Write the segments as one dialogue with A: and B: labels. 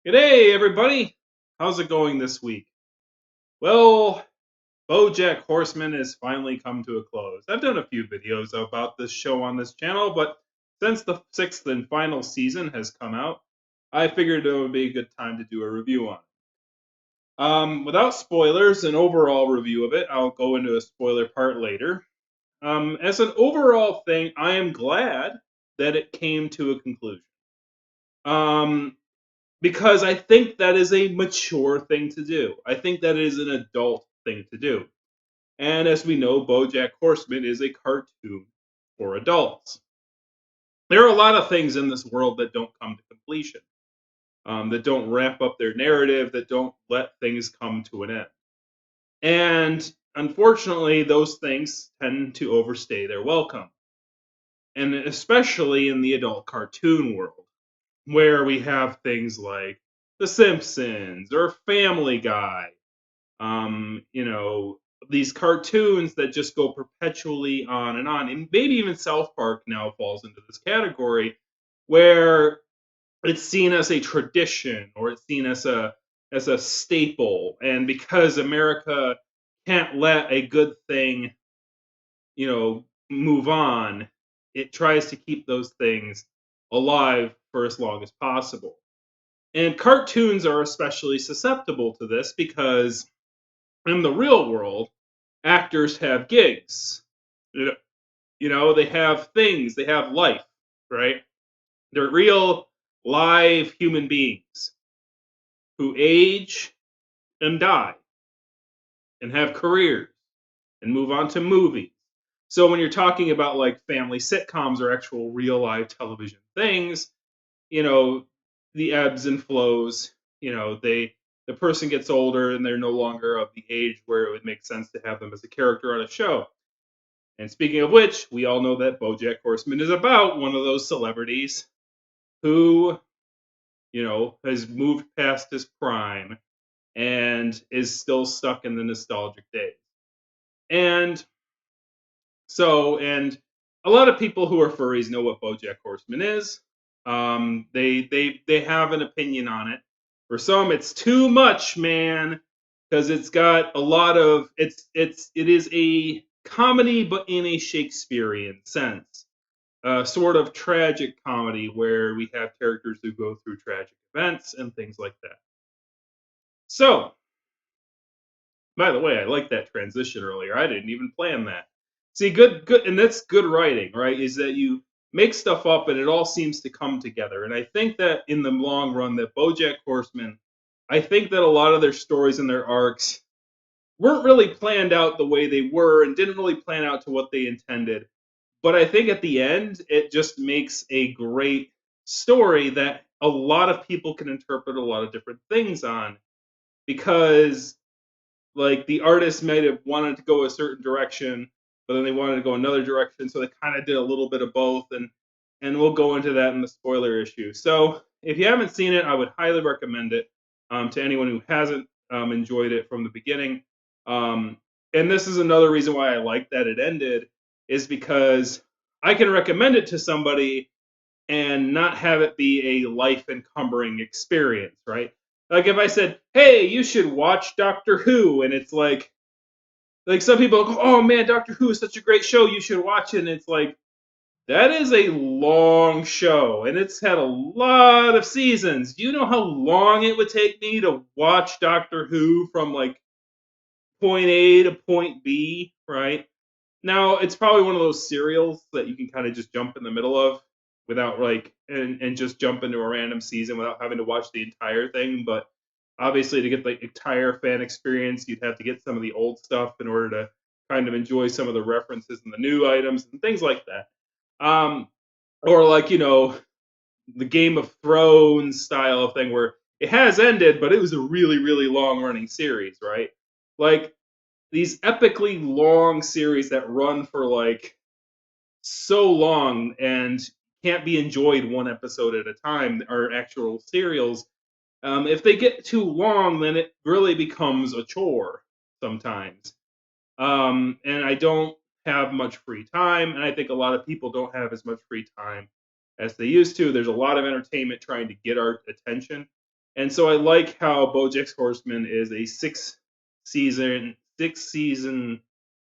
A: G'day, everybody. How's it going this week? Well, Bojack Horseman has finally come to a close. I've done a few videos about this show on this channel, but since the sixth and final season has come out, I figured it would be a good time to do a review on it. Without spoilers, an overall review of it, I'll go into a spoiler part later. As an overall thing, I am glad that it came to a conclusion. Um, because I think that is a mature thing to do. I think that is an adult thing to do. And as we know, Bojack Horseman is a cartoon for adults. There are a lot of things in this world that don't come to completion, that don't wrap up their narrative, that don't let things come to an end. And unfortunately, those things tend to overstay their welcome. And especially in the adult cartoon world, where we have things like The Simpsons or Family Guy. You know, these cartoons that just go perpetually on and on. And maybe even South Park now falls into this category where it's seen as a tradition or it's seen as a staple. And because America can't let a good thing, move on, it tries to keep those things alive for as long as possible. And cartoons are especially susceptible to this because in the real world, actors have gigs. They have things, they have life, right? They're real, live human beings who age and die and have careers and move on to movies. So when you're talking about like family sitcoms or actual real live television things, you know, the ebbs and flows, the person gets older and they're no longer of the age where it would make sense to have them as a character on a show. And speaking of which, we all know that BoJack Horseman is about one of those celebrities who, has moved past his prime and is still stuck in the nostalgic days. And and a lot of people who are furries know what BoJack Horseman is. They have an opinion on it. For some, it's too much, man, because it's got a lot of it is a comedy, but in a Shakespearean sense, a sort of tragic comedy where we have characters who go through tragic events and things like that. So, by the way, I like that transition earlier. I didn't even plan that. See, good, and that's good writing, right? Is that you make stuff up and it all seems to come together. And I think that in the long run, that BoJack Horseman, I think that a lot of their stories and their arcs weren't really planned out the way they were and didn't really plan out to what they intended. But I think at the end, it just makes a great story that a lot of people can interpret a lot of different things on because like the artist might have wanted to go a certain direction, but then they wanted to go another direction, so they kind of did a little bit of both, and we'll go into that in the spoiler issue. So if you haven't seen it, I would highly recommend it to anyone who hasn't enjoyed it from the beginning. And this is another reason why I like that it ended, is because I can recommend it to somebody and not have it be a life encumbering experience, right? Like if I said, "Hey, you should watch Doctor Who," and it's like some people go, "Oh man, Doctor Who is such a great show, you should watch it." And it's like that is a long show, and it's had a lot of seasons. Do you know how long it would take me to watch Doctor Who from like point A to point B, right? Now, it's probably one of those serials that you can kind of just jump in the middle of without like and just jump into a random season without having to watch the entire thing. But obviously, to get the entire fan experience, you'd have to get some of the old stuff in order to kind of enjoy some of the references and the new items and things like that. Um, or like the Game of Thrones style of thing where it has ended, but it was a really really long running series, right? Like these epically long series that run for like so long and can't be enjoyed one episode at a time are actual serials. If they get too long, then it really becomes a chore sometimes. And I don't have much free time, and I think a lot of people don't have as much free time as they used to. There's a lot of entertainment trying to get our attention, And so I like how BoJack's Horseman is a six season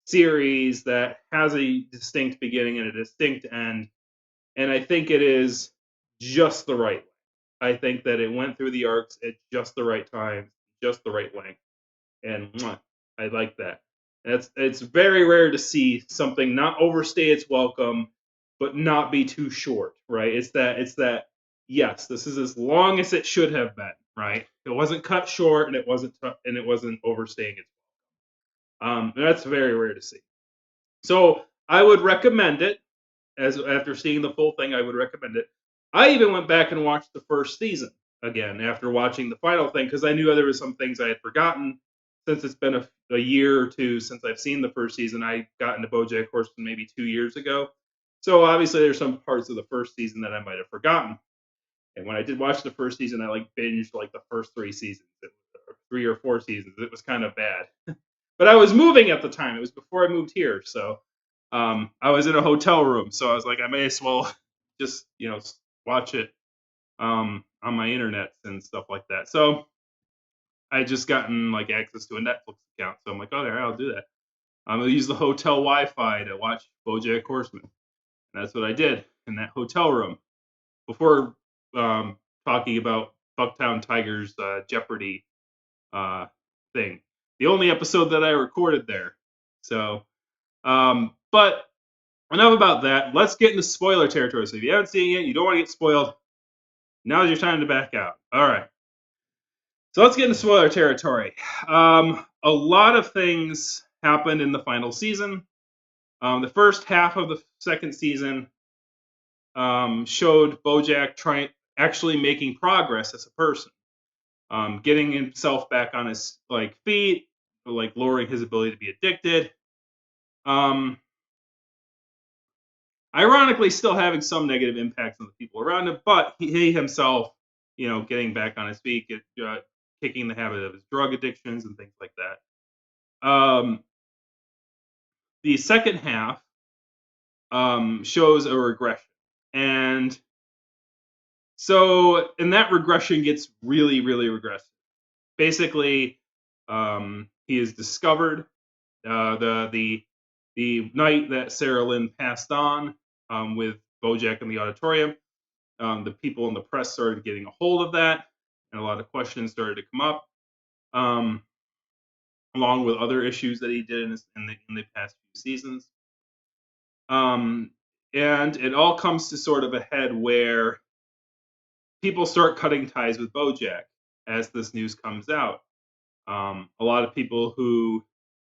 A: series that has a distinct beginning and a distinct end. And I think it is just the right way. I think that it went through the arcs at just the right time, just the right length. And I like that. It's very rare to see something not overstay its welcome, but not be too short, right? It's that yes, this is as long as it should have been, right? It wasn't cut short and it wasn't overstaying its. That's very rare to see. So I would recommend it. As after seeing the full thing, I would recommend it. I even went back and watched the first season again after watching the final thing because I knew there was some things I had forgotten since it's been a year or two since I've seen the first season. I got into BoJack Horseman maybe 2 years ago, so obviously there's some parts of the first season that I might have forgotten. And when I did watch the first season, I binged the first 3 seasons, 3 or 4 seasons. It was kind of bad, but I was moving at the time. It was before I moved here, so I was in a hotel room, so I was like, I may as well just watch it on my internet and stuff like that. So I just gotten access to a Netflix account, so I'm like, oh, yeah, I'll do that. I'm gonna use the hotel Wi-Fi to watch BoJack Horseman. And that's what I did in that hotel room before talking about Bucktown Tigers Jeopardy thing. The only episode that I recorded there. So, but enough about that. Let's get into spoiler territory. So if you haven't seen it, you don't want to get spoiled, now's your time to back out. All right. So let's get into spoiler territory. A lot of things happened in the final season. The first half of the second season showed Bojack actually making progress as a person, getting himself back on his feet, lowering his ability to be addicted. Ironically, still having some negative impacts on the people around him, but he himself, getting back on his feet, kicking the habit of his drug addictions and things like that. The second half shows a regression, and so that regression gets really, really regressive. Basically, he is discovered the night that Sarah Lynn passed on with Bojack in the auditorium. The people in the press started getting a hold of that, and a lot of questions started to come up, along with other issues that he did in the past few seasons. And it all comes to sort of a head where people start cutting ties with Bojack as this news comes out. A lot of people who,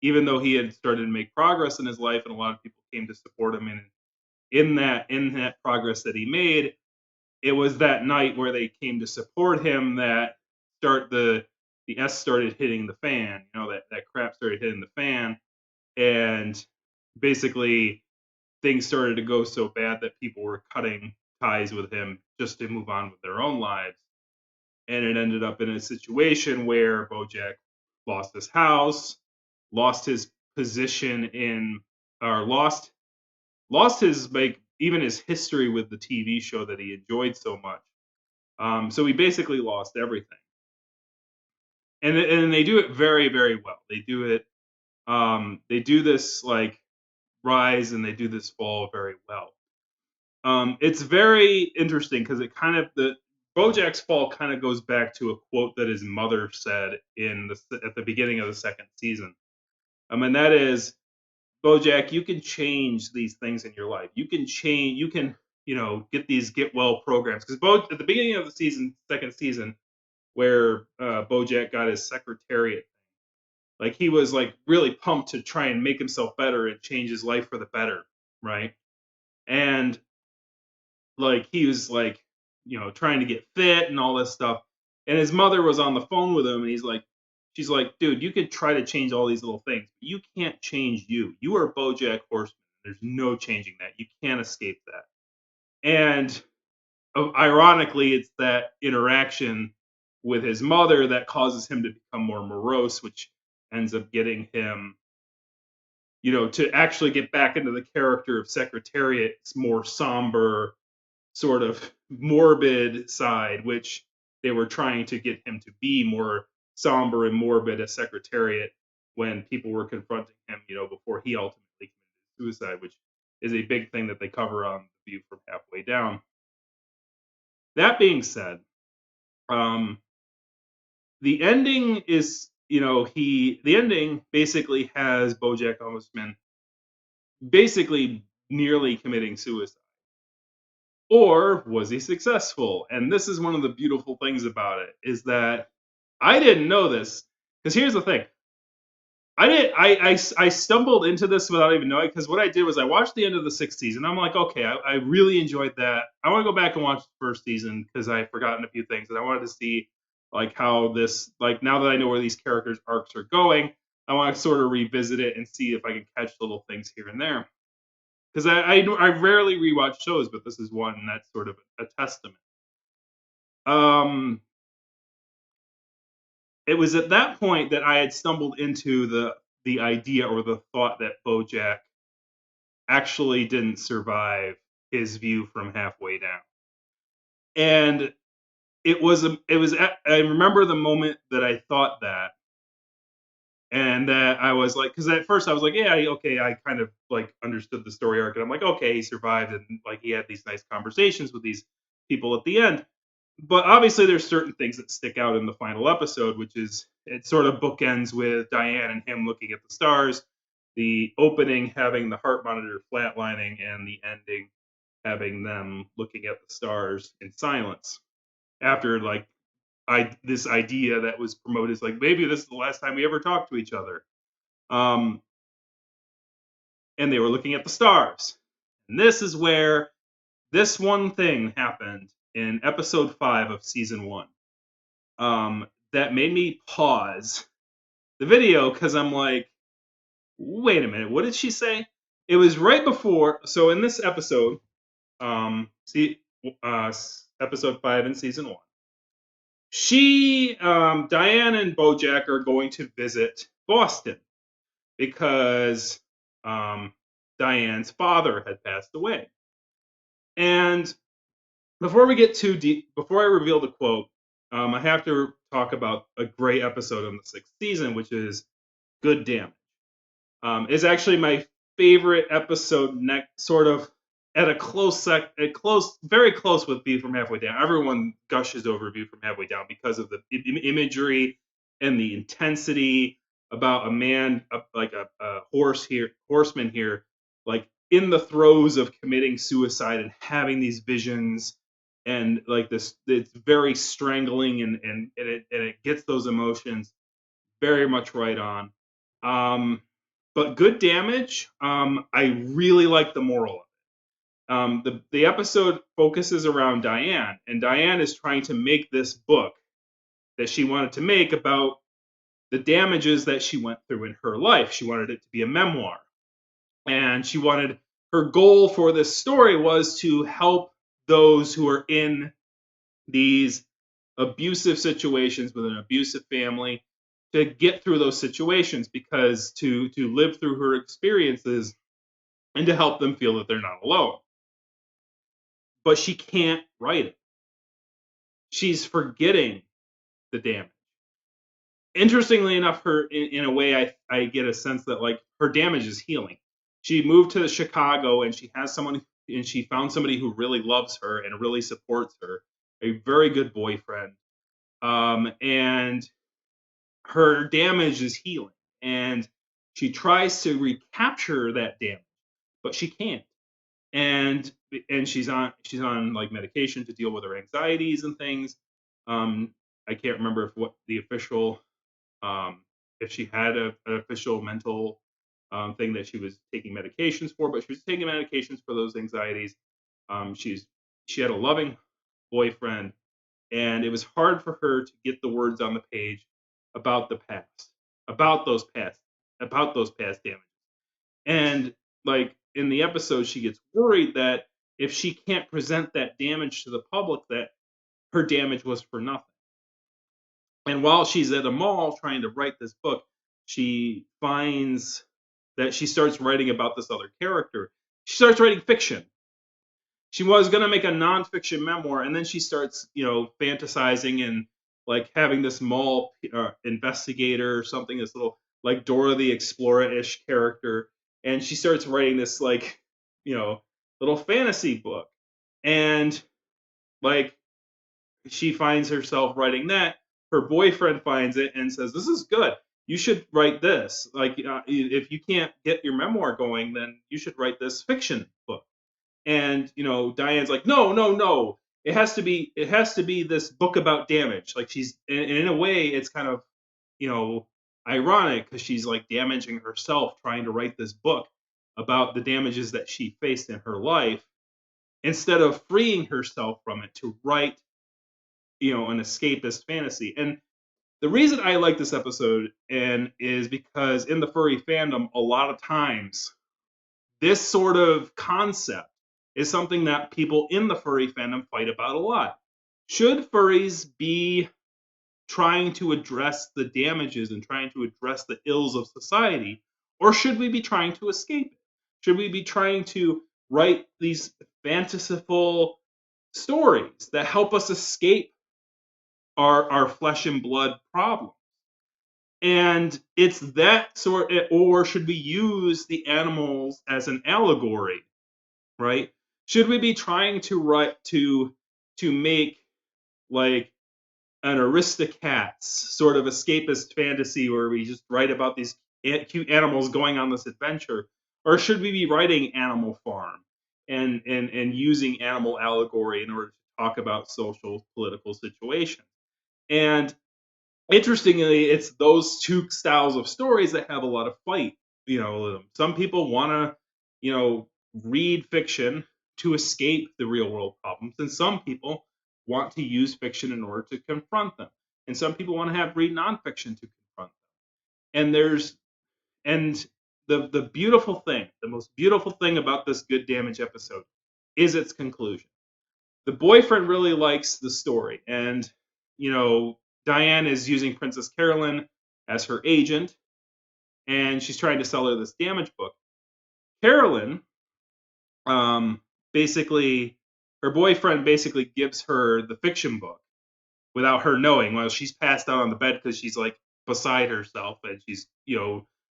A: even though he had started to make progress in his life, and a lot of people came to support him in that progress that he made, it was that night where they came to support him that the S started hitting the fan. That crap started hitting the fan, and basically things started to go so bad that people were cutting ties with him just to move on with their own lives. And it ended up in a situation where Bojack lost his house, lost his position or lost his even his history with the TV show that he enjoyed so much. So he basically lost everything. And they do it very, very well. They do it. They do this rise and they do this fall very well. It's very interesting because the Bojack's fall kind of goes back to a quote that his mother said at the beginning of the second season. And that is, Bojack, you can change these things in your life. You can change. You can get these get well programs because at the beginning of the second season, where Bojack got his secretariat, he was really pumped to try and make himself better and change his life for the better, right? And he was trying to get fit and all this stuff. And his mother was on the phone with him, and she's like, dude, you could try to change all these little things, but you can't change you. You are Bojack Horseman. There's no changing that. You can't escape that. And ironically, it's that interaction with his mother that causes him to become more morose, which ends up getting him, to actually get back into the character of Secretariat's more somber, sort of morbid side, which they were trying to get him to be more somber and morbid as Secretariat when people were confronting him, before he ultimately committed suicide, which is a big thing that they cover on The View from Halfway Down. That being said, the ending is, the ending basically has Bojack Horseman basically nearly committing suicide. Or was he successful? And this is one of the beautiful things about it, is that I didn't know this. Because here's the thing. I stumbled into this without even knowing, because what I did was I watched the end of the 6th season. I'm like, okay, I really enjoyed that. I want to go back and watch the 1st season because I've forgotten a few things, and I wanted to see like how this, like, now that I know where these characters' arcs are going, I want to sort of revisit it and see if I can catch little things here and there. Because I rarely rewatch shows, but this is one that's sort of a testament. It was at that point that I had stumbled into the idea or the thought that Bojack actually didn't survive his view from halfway down. And I remember the moment that I thought that, and that I was like, because at first I was like, yeah, okay, I kind of like understood the story arc, and I'm like, okay, he survived, and like he had these nice conversations with these people at the end. But obviously there's certain things that stick out in the final episode, which is it sort of bookends with Diane and him looking at the stars, the opening having the heart monitor flatlining, and the ending having them looking at the stars in silence after like this idea that was promoted is like, maybe this is the last time we ever talk to each other. And they were looking at the stars. And this is where this one thing happened in episode 5 of season 1. That made me pause the video, because I'm like, wait a minute, what did she say? It was right before. So in this episode, episode 5 in season 1, Diane and Bojack are going to visit Boston because Diane's father had passed away. And before we get too deep, before I reveal the quote, I have to talk about a great episode on the 6th season, which is Good Damage. It's actually my favorite episode, sort of at very close with View from Halfway Down. Everyone gushes over View from Halfway Down because of the imagery and the intensity about a man, like a horseman here, like in the throes of committing suicide and having these visions, and like this, it's very strangling, and it gets those emotions very much right on. But Good Damage, I really like the moral of it. The episode focuses around Diane, and Diane is trying to make this book that she wanted to make about the damages that she went through in her life. She wanted it to be a memoir, and her goal for this story was to help those who are in these abusive situations with an abusive family to get through those situations, because to live through her experiences and to help them feel that they're not alone. But she can't write it. She's forgetting the damage. Interestingly enough, in a way, I get a sense that like her damage is healing. She moved to Chicago, and she found somebody who really loves her and really supports her, a very good boyfriend. And her damage is healing, and she tries to recapture that damage, but she can't. And she's on like medication to deal with her anxieties and things. I can't remember what the official, if she had an official mental thing that she was taking medications for, but she was taking medications for those anxieties. She had a loving boyfriend, and it was hard for her to get the words on the page about the past, about those past damages. And like in the episode, she gets worried that if she can't present that damage to the public, that her damage was for nothing. And while she's at a mall trying to write this book, she finds that she starts writing about this other character. She starts writing fiction. she was going to make a nonfiction memoir, and then she starts, fantasizing and like having this mall investigator or something, this little like Dora the Explorer-ish character, and she starts writing this like, little fantasy book, and like she finds herself writing that. Her boyfriend finds it and says, "This is good. You should write this. Like, if you can't get your memoir going, then you should write this fiction book." And Diane's like, "No, no, no. It has to be this book about damage." Like she's, and in a way, it's kind of, you know, ironic because she's like damaging herself trying to write this book about the damages that she faced in her life instead of freeing herself from it to write, an escapist fantasy. And the reason I like this episode and is because in the furry fandom, a lot of times this sort of concept is something that people in the furry fandom fight about a lot. Should furries be trying to address the damages and trying to address the ills of society, or should we be trying to escape it? Should we be trying to write these fanciful stories that help us escape our flesh and blood problems? And it's that sort, or should we use the animals as an allegory, right? Should we be trying to write to make like an Aristocats sort of escapist fantasy where we just write about these cute animals going on this adventure, or should we be writing Animal Farm and using animal allegory in order to talk about social political situations? And interestingly, it's those two styles of stories that have a lot of fight. Some people want to, read fiction to escape the real world problems, and some people want to use fiction in order to confront them, and some people want to read nonfiction to confront them. And the beautiful thing, the most beautiful thing about this Good Damage episode is its conclusion. The boyfriend really likes the story, and Diane is using Princess Carolyn as her agent, and she's trying to sell her this damage book. Carolyn, basically, her boyfriend basically gives her the fiction book without her knowing. Well, she's passed out on the bed because she's like beside herself, and she's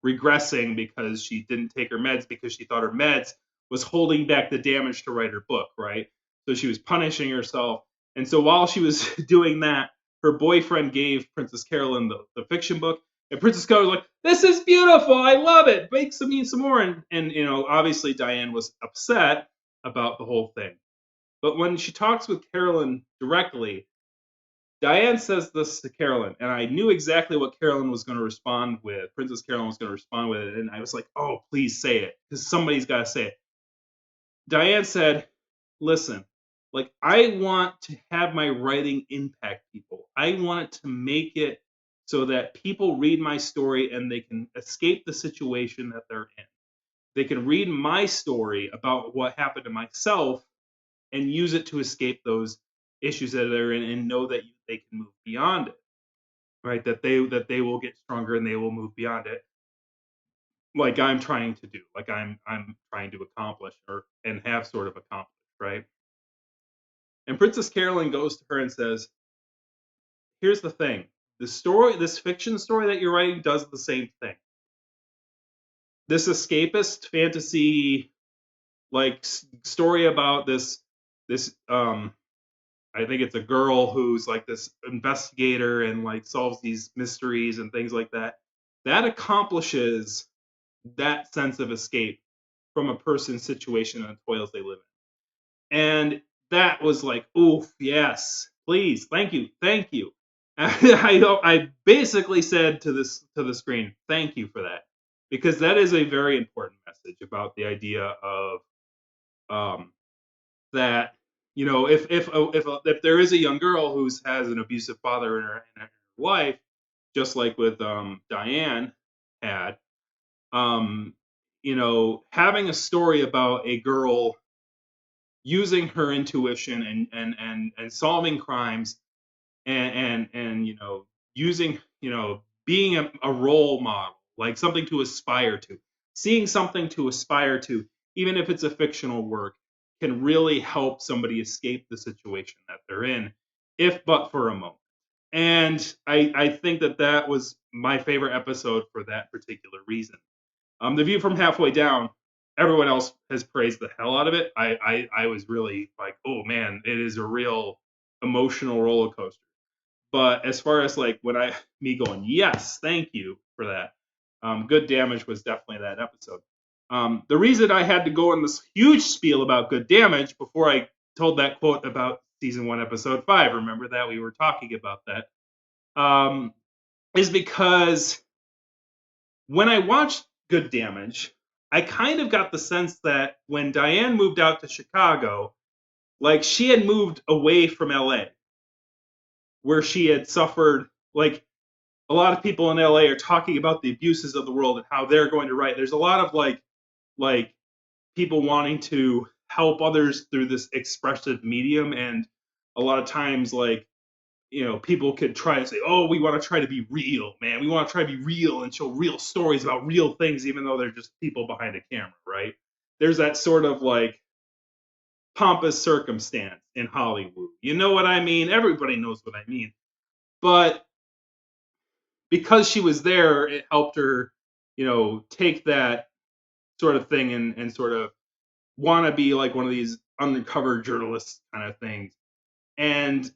A: regressing because she didn't take her meds because she thought her meds was holding back the damage to write her book, right? So she was punishing herself. And so while she was doing that, her boyfriend gave Princess Carolyn the fiction book. And Princess Carolyn was like, "This is beautiful. I love it. Make some more." And obviously Diane was upset about the whole thing. But when she talks with Carolyn directly, Diane says this to Carolyn, and I knew exactly what Carolyn was going to respond with. Princess Carolyn was going to respond with it, and I was like, "Oh, please say it, because somebody's got to say it." Diane said, "Listen, like, I want to have my writing impact people. I want it to make it so that people read my story and they can escape the situation that they're in. They can read my story about what happened to myself and use it to escape those issues that they're in and know that they can move beyond it, right? That they will get stronger and they will move beyond it, like I'm trying to do, like I'm trying to accomplish and have sort of accomplished, right?" And Princess Carolyn goes to her and says, "Here's the thing. This fiction story that you're writing does the same thing. This escapist fantasy, like story about this I think it's a girl who's like this investigator and like solves these mysteries and things like that. That accomplishes that sense of escape from a person's situation and the toils they live in." And that was like, oof, yes, please, thank you, thank you. I basically said to the screen, "Thank you for that," because that is a very important message about the idea of um, that if there is a young girl who has an abusive father in her life, just like with Diane had, having a story about a girl using her intuition and solving crimes and using being a role model, like something to aspire to, seeing something to aspire to, even if it's a fictional work, can really help somebody escape the situation that they're in, if but for a moment. And I think that was my favorite episode for that particular reason. The View from Halfway Down, everyone else has praised the hell out of it. I was really like, oh man, it is a real emotional roller coaster. But as far as like when me going, yes, thank you for that. Good Damage was definitely that episode. The reason I had to go on this huge spiel about Good Damage before I told that quote about season 1, episode 5, remember that we were talking about that, is because when I watched Good Damage, I kind of got the sense that when Diane moved out to Chicago, like she had moved away from LA, where she had suffered. Like a lot of people in LA are talking about the abuses of the world and how they're going to write. There's a lot of like people wanting to help others through this expressive medium, and a lot of times like people could try to say, oh, we want to try to be real, man. We want to try to be real and show real stories about real things, even though they're just people behind a camera, right? There's that sort of like pompous circumstance in Hollywood. You know what I mean? Everybody knows what I mean. But because she was there, it helped her, take that sort of thing and sort of want to be like one of these undercover journalists kind of things. And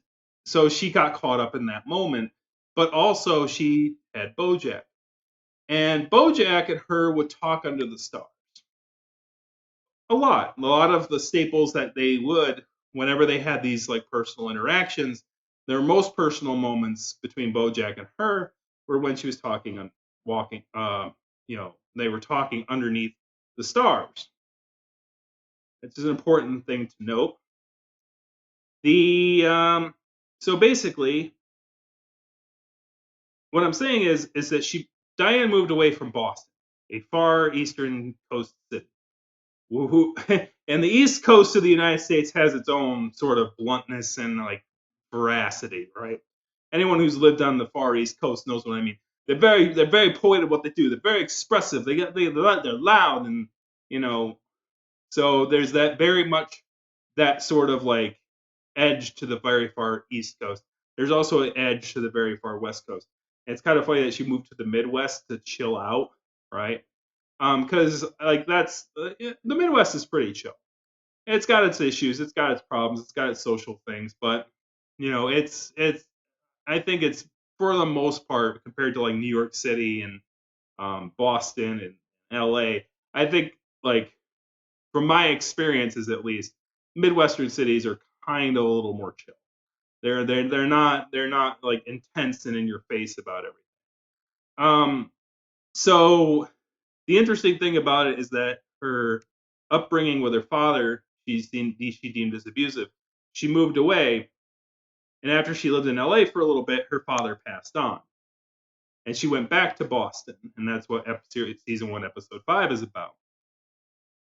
A: so she got caught up in that moment, but also she had Bojack. And Bojack and her would talk under the stars. A lot. A lot of the staples that they would, whenever they had these like personal interactions, their most personal moments between Bojack and her were when she was talking on walking, they were talking underneath the stars. It's an important thing to note. So basically, what I'm saying is that Diane moved away from Boston, a far eastern coast city. And the East Coast of the United States has its own sort of bluntness and like veracity, right? Anyone who's lived on the far East Coast knows what I mean. They're very poetic what they do. They're very expressive. They're loud, and so there's that very much that sort of like edge to the very far East Coast. There's also an edge to the very far West Coast. And it's kind of funny that she moved to the Midwest to chill out, right? Because like the Midwest is pretty chill. It's got its issues, it's got its problems, it's got its social things, but it's I think it's for the most part compared to like New York City and Boston and L.A. I think like from my experiences at least, Midwestern cities are kind of a little more chill. They're not like intense and in your face about everything. So the interesting thing about it is that her upbringing with her father, she deemed as abusive. She moved away, and after she lived in LA for a little bit, her father passed on, and she went back to Boston, and that's what season 1, episode 5 is about.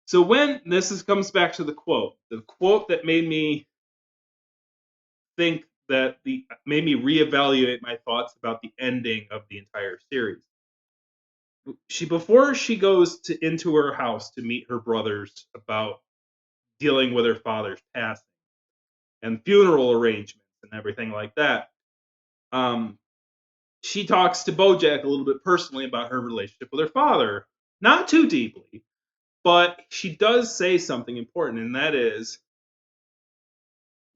A: So when comes back to the quote that made me think made me reevaluate my thoughts about the ending of the entire series. Before she goes into her house to meet her brothers about dealing with her father's passing and funeral arrangements and everything like that, she talks to Bojack a little bit personally about her relationship with her father. Not too deeply, but she does say something important, and that is,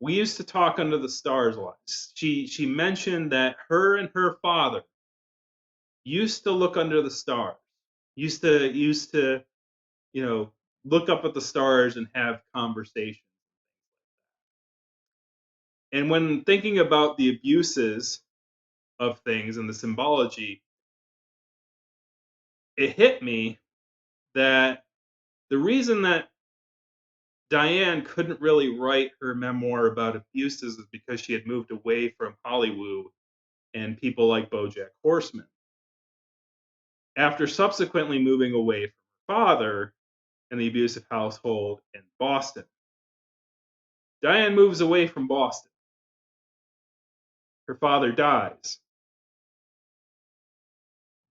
A: we used to talk under the stars a lot. She mentioned that her and her father used to look under the stars. Used to look up at the stars and have conversations. And when thinking about the abuses of things and the symbology, it hit me that the reason that Diane couldn't really write her memoir about abuses is because she had moved away from Hollywood and people like Bojack Horseman. After subsequently moving away from her father and the abusive household in Boston, Diane moves away from Boston. Her father dies.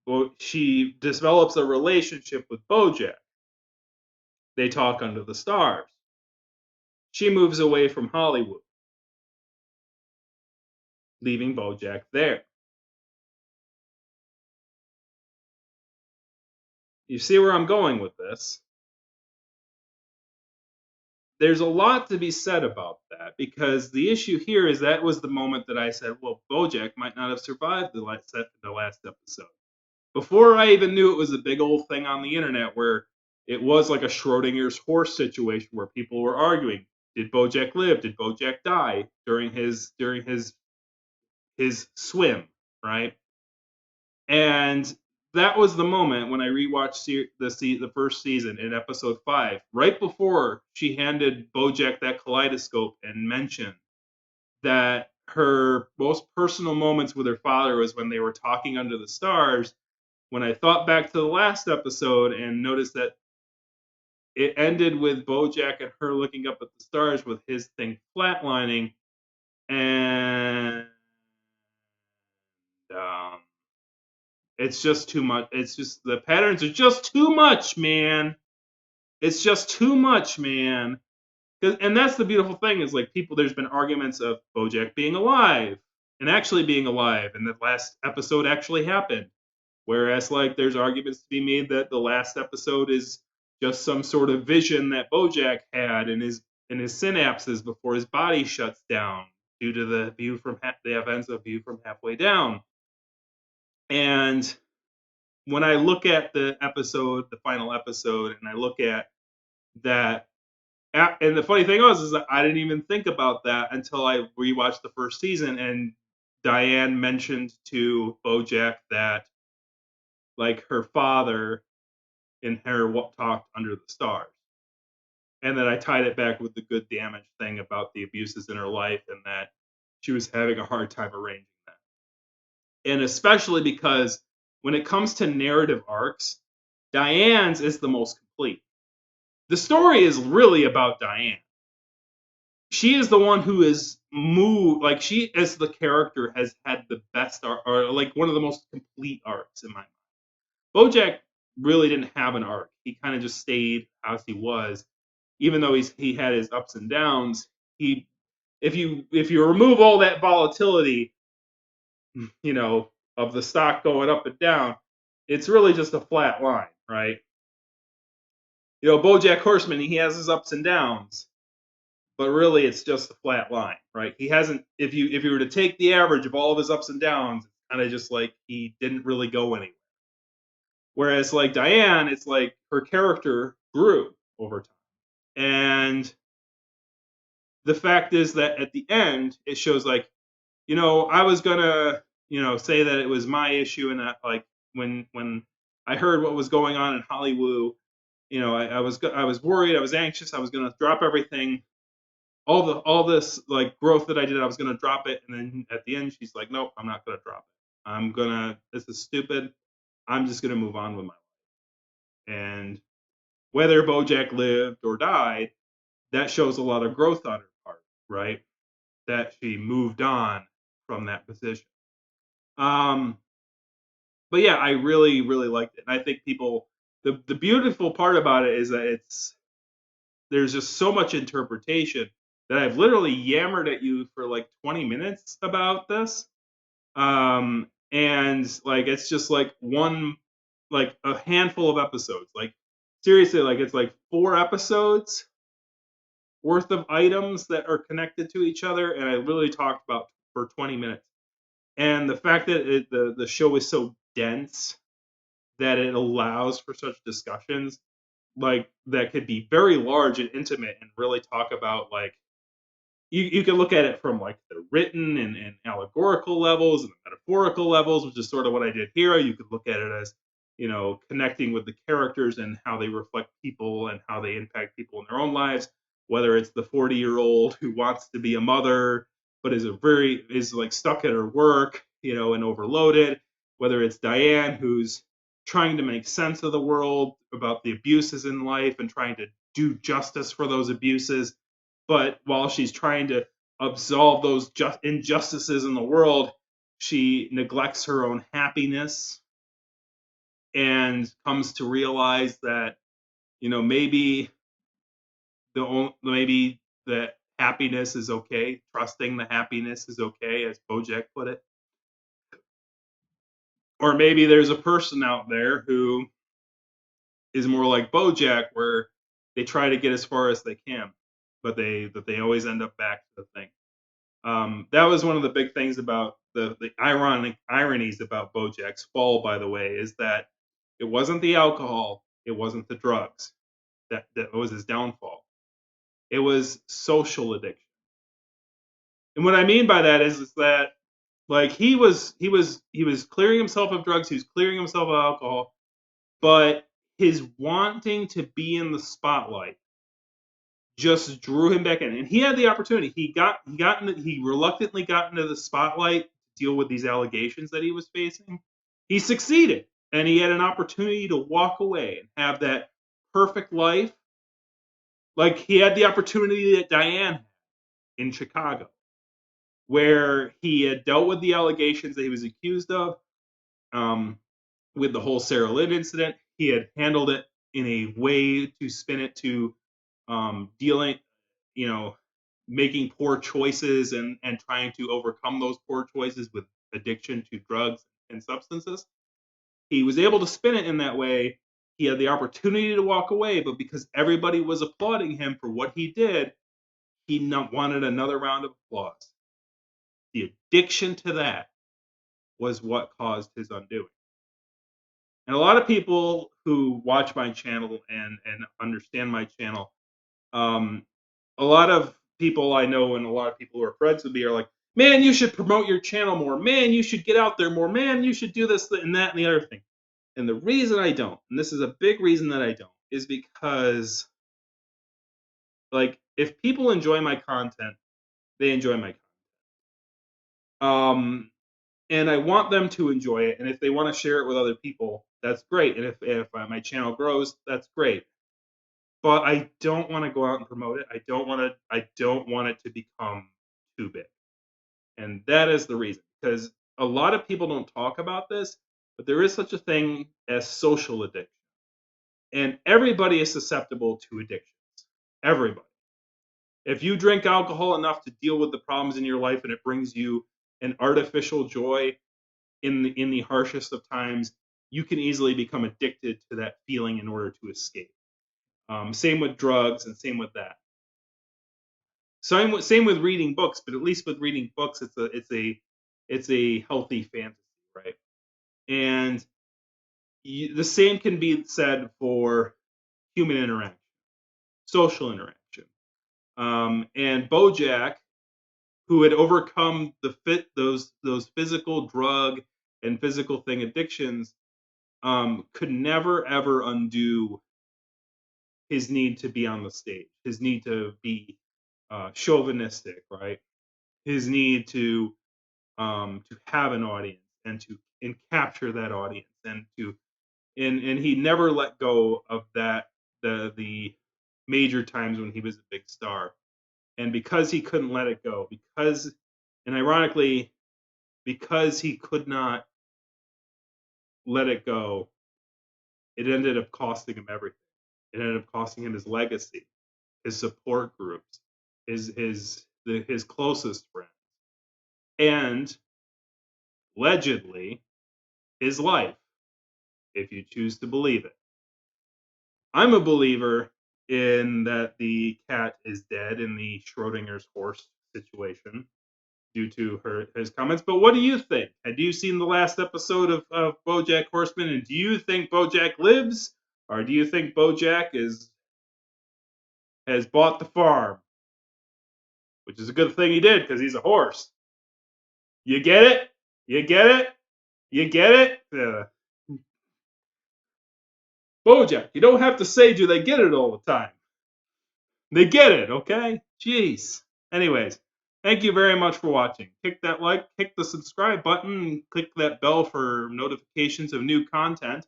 A: Well, she develops a relationship with Bojack. They talk under the stars. she moves away from Hollywood, leaving Bojack there. You see where I'm going with this? There's a lot to be said about that, because the issue here is that was the moment that I said, well, Bojack might not have survived the last episode. Before I even knew it was a big old thing on the internet where it was like a Schrödinger's horse situation where people were arguing, did Bojack live? Did Bojack die during his swim, right? And that was the moment when I rewatched the first season in episode 5, right before she handed Bojack that kaleidoscope and mentioned that her most personal moments with her father was when they were talking under the stars. When I thought back to the last episode and noticed that it ended with Bojack and her looking up at the stars with his thing flatlining, and um, it's just too much. It's just the patterns are just too much, man. It's just too much, man. And that's the beautiful thing is like people. There's been arguments of Bojack being alive and actually being alive, and the last episode actually happened. Whereas like there's arguments to be made that the last episode is just some sort of vision that Bojack had in his synapses before his body shuts down due to the events of View from Halfway Down. And when I look at the final episode, and I look at that, and the funny thing was is that I didn't even think about that until I rewatched the first season, and Diane mentioned to Bojack that like her father and her talked under the stars, and then I tied it back with the good damage thing about the abuses in her life and that she was having a hard time arranging that. And especially because when it comes to narrative arcs, Diane's is the most complete. The story is really about Diane. She is the one who is moved, like she as the character has had the best arc, or like one of the most complete arcs in my mind. Bojack really didn't have an arc. He kind of just stayed as he was, even though he had his ups and downs. He, if you remove all that volatility, of the stock going up and down, it's really just a flat line, right? Bojack Horseman, he has his ups and downs, but really it's just a flat line, right? He hasn't. If you were to take the average of all of his ups and downs, it's kind of just like he didn't really go anywhere. Whereas like Diane, it's like her character grew over time. And the fact is that at the end, it shows like, I was gonna, say that it was my issue, and that like when I heard what was going on in Hollywood, I was worried, I was anxious, I was gonna drop everything, all this like growth that I did, I was gonna drop it, and then at the end, she's like, nope, I'm not gonna drop it. This is stupid. I'm just gonna move on with my life. And whether Bojack lived or died, that shows a lot of growth on her part, right? That she moved on from that position. But yeah, I really, really liked it. And I think the beautiful part about it is that there's just so much interpretation that I've literally yammered at you for like 20 minutes about this. And like, it's just like like a handful of episodes. Like seriously, like it's like 4 episodes worth of items that are connected to each other, and I literally talked about for 20 minutes. And the fact that the show is so dense that it allows for such discussions, like that could be very large and intimate, and really talk about like you can look at it from like the written and allegorical levels and the metaphorical levels, which is sort of what I did here. You could look at it as connecting with the characters and how they reflect people and how they impact people in their own lives, whether it's the 40-year-old who wants to be a mother but is like stuck at her work, and overloaded, whether it's Diane who's trying to make sense of the world about the abuses in life and trying to do justice for those abuses, but while she's trying to absolve those injustices in the world, she neglects her own happiness and comes to realize that maybe that happiness is okay, trusting the happiness is okay, as Bojack put it. Or maybe there's a person out there who is more like Bojack, where they try to get as far as they can, but they always end up back to the thing. That was one of the big things about the ironic ironies about Bojack's fall, by the way, is that it wasn't the alcohol, it wasn't the drugs that was his downfall. It was social addiction. And what I mean by that is that like he was clearing himself of drugs, he was clearing himself of alcohol, but his wanting to be in the spotlight just drew him back in. And he had the opportunity. He reluctantly got into the spotlight to deal with these allegations that he was facing. He succeeded, and he had an opportunity to walk away and have that perfect life. Like he had the opportunity that Diane had in Chicago, where he had dealt with the allegations that he was accused of. With the whole Sarah Lynn incident, he had handled it in a way to spin it to dealing, you know, making poor choices and trying to overcome those poor choices with addiction to drugs and substances. He was able to spin it in that way. He had the opportunity to walk away, but because everybody was applauding him for what he did, he wanted another round of applause. The addiction to that was what caused his undoing. And a lot of people who watch my channel and understand my channel, a lot of people I know and a lot of people who are friends with me are like, man, you should promote your channel more. Man, you should get out there more. Man, you should do this and that and the other thing. And the reason I don't, and this is a big reason that I don't, is because, like, if people enjoy my content, they enjoy my content. And I want them to enjoy it. And if they want to share it with other people, that's great. And if my channel grows, that's great. But I don't want to go out and promote it. I don't want it to become too big. And that is the reason. Because a lot of people don't talk about this, but there is such a thing as social addiction. And everybody is susceptible to addictions. Everybody. If you drink alcohol enough to deal with the problems in your life and it brings you an artificial joy in the harshest of times, you can easily become addicted to that feeling in order to escape. Same with drugs and same with that. Same with reading books, but at least with reading books, it's a healthy fantasy, right? And the same can be said for human interaction, social interaction. And Bojack, who had overcome those physical drug and physical thing addictions, could never ever undo his need to be on the stage, his need to be chauvinistic, right? His need to have an audience and capture that audience and he never let go of that the major times when he was a big star. And because he couldn't let it go, and ironically, because he could not let it go, it ended up costing him everything. It ended up costing him his legacy, his support groups, his closest friends, and allegedly his life, if you choose to believe it. I'm a believer in that the cat is dead in the Schrödinger's horse situation due to his comments. But what do you think? Have you seen the last episode of Bojack Horseman? And do you think Bojack lives, or do you think Bojack has bought the farm? Which is a good thing he did because he's a horse. You get it? You get it? You get it? Bojack, you don't have to say, do they get it all the time? They get it, okay? Jeez. Anyways, thank you very much for watching. Click that like, click the subscribe button, and click that bell for notifications of new content.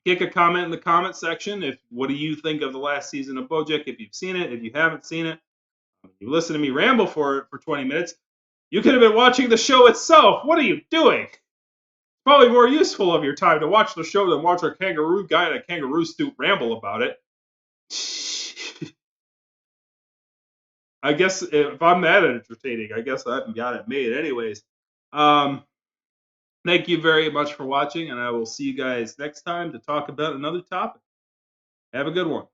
A: Kick a comment in the comment section. What do you think of the last season of Bojack? If you've seen it, if you haven't seen it, you listen to me ramble for 20 minutes. You could have been watching the show itself. What are you doing? It's probably more useful of your time to watch the show than watch our kangaroo guy in a kangaroo suit ramble about it. I guess if I'm that entertaining, I guess I haven't got it made. Anyways, um, thank you very much for watching, and I will see you guys next time to talk about another topic. Have a good one.